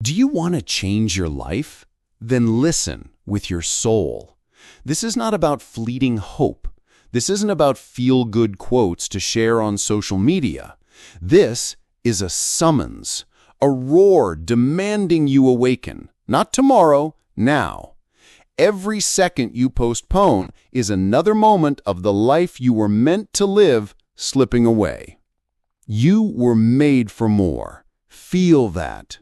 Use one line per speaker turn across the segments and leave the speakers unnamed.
Do you want to change your life? Then listen with your soul. This is not about fleeting hope. This isn't about feel-good quotes to share on social media. This is a summons, a roar demanding you awaken. Not tomorrow, now. Every second you postpone is another moment of the life you were meant to live slipping away. You were made for more. Feel that.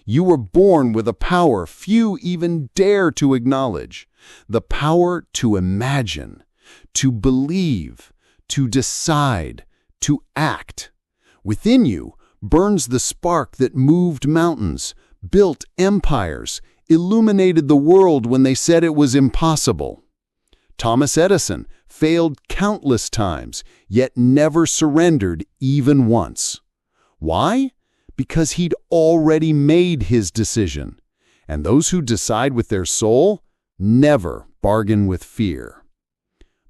You were born with a power few even dare to acknowledge, the power to imagine, to believe, to decide, to act. Within you burns the spark that moved mountains, built empires, illuminated the world when they said it was impossible. Thomas Edison failed countless times, yet never surrendered even once. Why? Because he'd already made his decision. And those who decide with their soul never bargain with fear.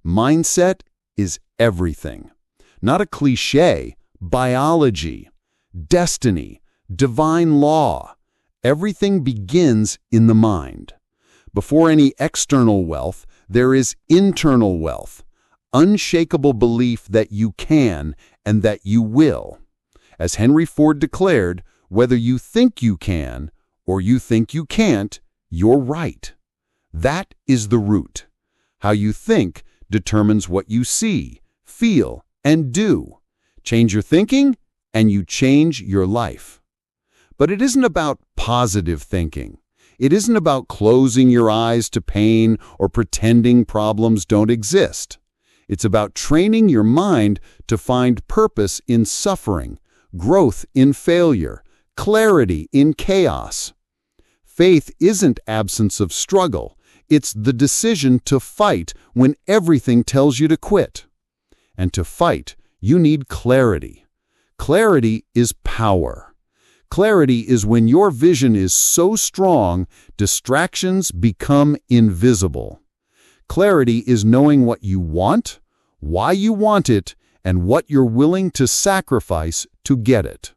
Mindset is everything. Not a cliché, biology, destiny, divine law. Everything begins in the mind. Before any external wealth, there is internal wealth, unshakable belief that you can and that you will. As Henry Ford declared, whether you think you can or you think you can't, you're right. That is the root. How you think determines what you see, feel, and do. Change your thinking, and you change your life. But it isn't about positive thinking. It isn't about closing your eyes to pain or pretending problems don't exist. It's about training your mind to find purpose in suffering, growth in failure, clarity in chaos. Faith isn't absence of struggle. It's the decision to fight when everything tells you to quit. And to fight, you need clarity. Clarity is power. Clarity is when your vision is so strong, distractions become invisible. Clarity is knowing what you want, why you want it, and what you're willing to sacrifice to get it.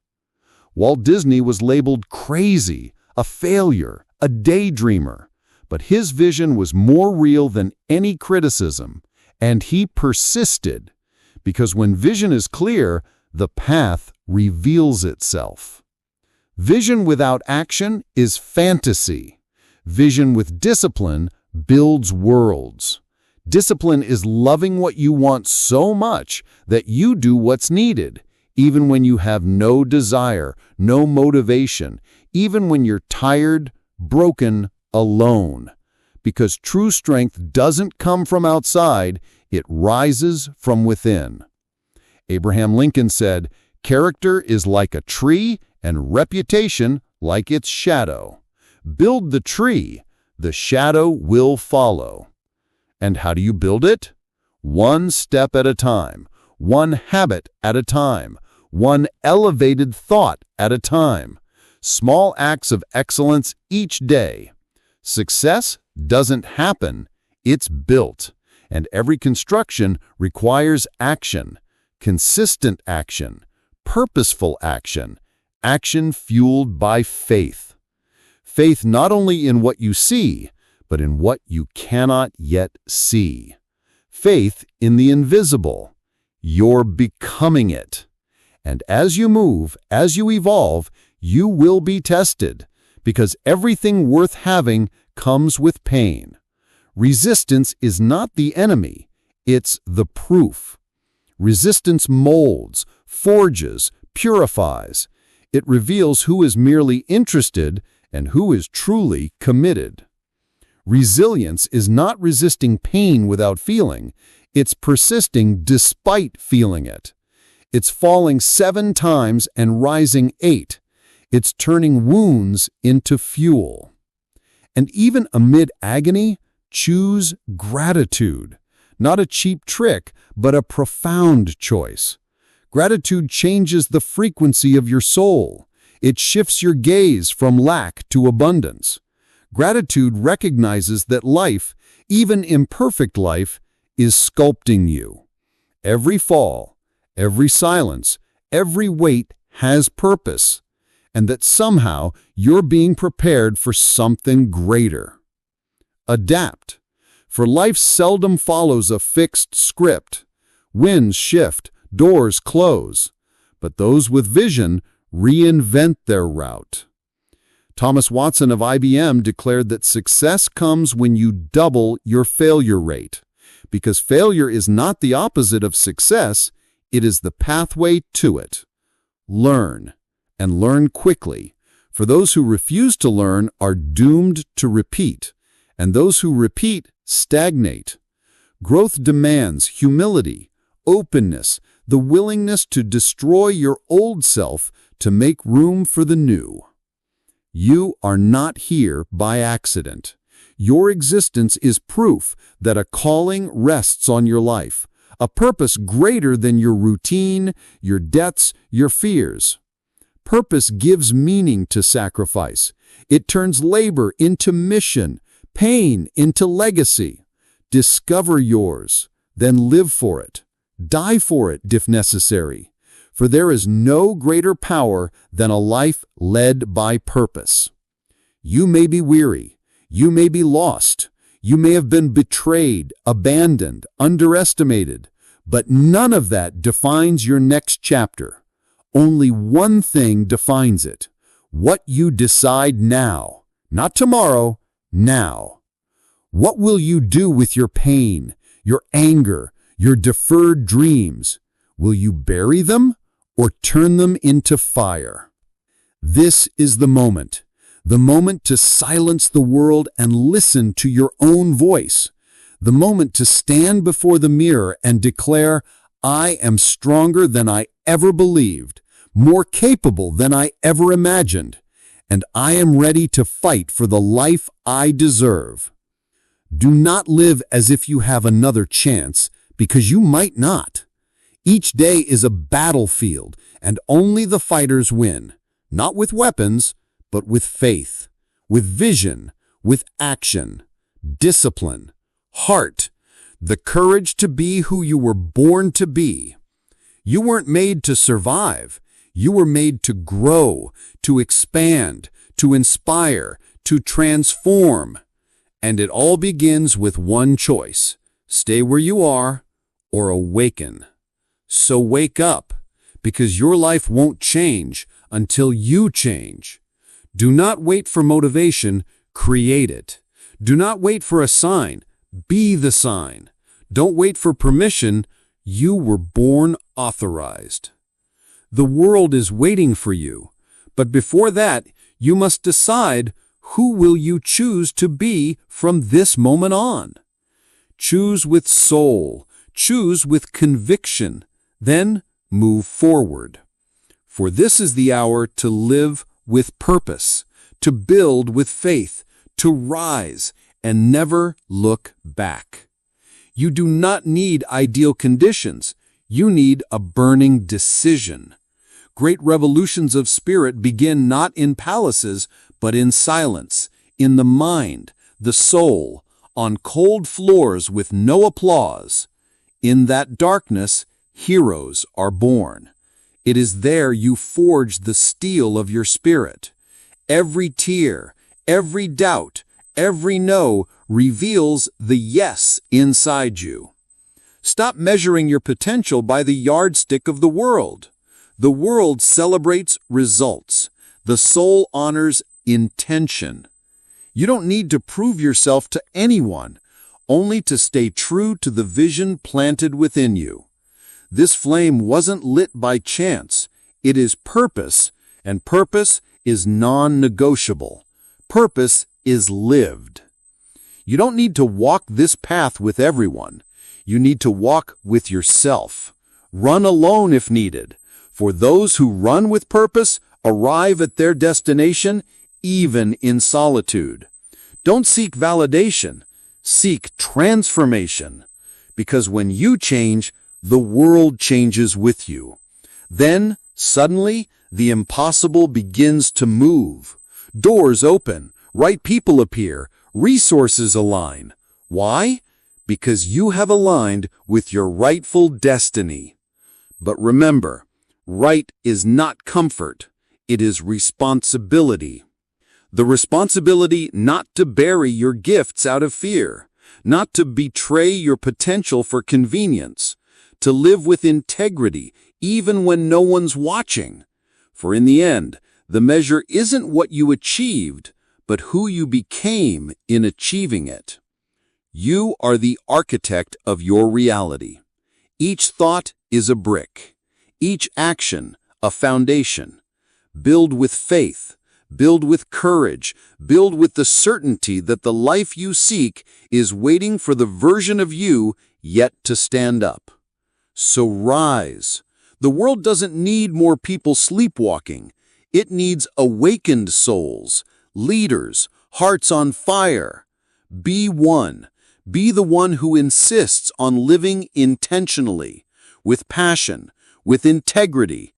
Walt Disney was labeled crazy, a failure, a daydreamer, but his vision was more real than any criticism, and he persisted, because when vision is clear, the path reveals itself. Vision without action is fantasy. Vision with discipline builds worlds. Discipline is loving what you want so much that you do what's needed, even when you have no desire, no motivation, even when you're tired, broken, alone. Because true strength doesn't come from outside, it rises from within. Abraham Lincoln said, "Character is like a tree and reputation like its shadow. Build the tree, the shadow will follow." And how do you build it? One step at a time, one habit at a time, one elevated thought at a time. Small acts of excellence each day. Success doesn't happen, it's built. And every construction requires action, consistent action, purposeful action, action fueled by faith. Faith not only in what you see, but in what you cannot yet see. Faith in the invisible. You're becoming it. And as you move, as you evolve, you will be tested, because everything worth having comes with pain. Resistance is not the enemy, it's the proof. Resistance molds, forges, purifies. It reveals who is merely interested and who is truly committed. Resilience is not resisting pain without feeling, it's persisting despite feeling it. It's falling 7 times and rising 8. It's turning wounds into fuel. And even amid agony, choose gratitude. Not a cheap trick, but a profound choice. Gratitude changes the frequency of your soul. It shifts your gaze from lack to abundance. Gratitude recognizes that life, even imperfect life, is sculpting you. Every fall, every silence, every wait has purpose.
and that somehow you're being prepared for something greater. Adapt, for life seldom follows a fixed script. Winds shift, doors close, but those with vision reinvent their route. Thomas Watson of IBM declared that success comes when you double your failure rate, because failure is not the opposite of success, it is the pathway to it. Learn, and learn quickly, for those who refuse to learn are doomed to repeat, and those who repeat stagnate. Growth demands humility, openness, the willingness to destroy your old self to make room for the new. You are not here by accident. Your existence is proof that a calling rests on your life, a purpose greater than your routine, your debts, your fears. Purpose gives meaning to sacrifice. It turns labor into mission, pain into legacy. Discover yours, then live for it. Die for it if necessary. For there is no greater power than a life led by purpose. You may be weary. You may be lost. You may have been betrayed, abandoned, underestimated. But none of that defines your next chapter. Only one thing defines it. What you decide now. Not tomorrow, now. What will you do with your pain, your anger, your deferred dreams? Will you bury them or turn them into fire? This is the moment to silence the world and listen to your own voice, the moment to stand before the mirror and declare, I am stronger than I ever believed, more capable than I ever imagined, and I am ready to fight for the life I deserve. Do not live as if you have another chance, because you might not. Each day is a battlefield, and only the fighters win, not with weapons, but with faith, with vision, with action, discipline, heart, the courage to be who you were born to be. You weren't made to survive. You were made to grow, to expand, to inspire, to transform. And it all begins with one choice: stay where you are or awaken. So wake up, because your life won't change until you change. Do not wait for motivation, create it. Do not wait for a sign, be the sign. Don't wait for permission, you were born authorized. The world is waiting for you, but before that, you must decide who will you choose to be from this moment on. Choose with soul, choose with conviction, then move forward. For this is the hour to live with purpose, to build with faith, to rise and never look back. You do not need ideal conditions. You need a burning decision. Great revolutions of spirit begin not in palaces, but in silence, in the mind, the soul, on cold floors with no applause. In that darkness, heroes are born. It is there you forge the steel of your spirit. Every tear, every doubt, every no reveals the yes inside you. Stop measuring your potential by the yardstick of the world. The world celebrates results. The soul honors intention. You don't need to prove yourself to anyone, only to stay true to the vision planted within you. This flame wasn't lit by chance. It is purpose, and purpose is non-negotiable. Purpose is lived. You don't need to walk this path with everyone. You need to walk with yourself. Run alone if needed. For those who run with purpose arrive at their destination even in solitude. Don't seek validation. Seek transformation. Because when you change, the world changes with you. Then, suddenly, the impossible begins to move. Doors open, right people appear, resources align. Why? Because you have aligned with your rightful destiny. But remember, right is not comfort. It is responsibility. The responsibility not to bury your gifts out of fear, not to betray your potential for convenience, to live with integrity even when no one's watching. For in the end, the measure isn't what you achieved, but who you became in achieving it. You are the architect of your reality. Each thought is a brick. Each action, a foundation. Build with faith. Build with courage. Build with the certainty that the life you seek is waiting for the version of you yet to stand up. So rise. The world doesn't need more people sleepwalking. It needs awakened souls, leaders, hearts on fire. Be one. Be the one who insists on living intentionally, with passion, with integrity,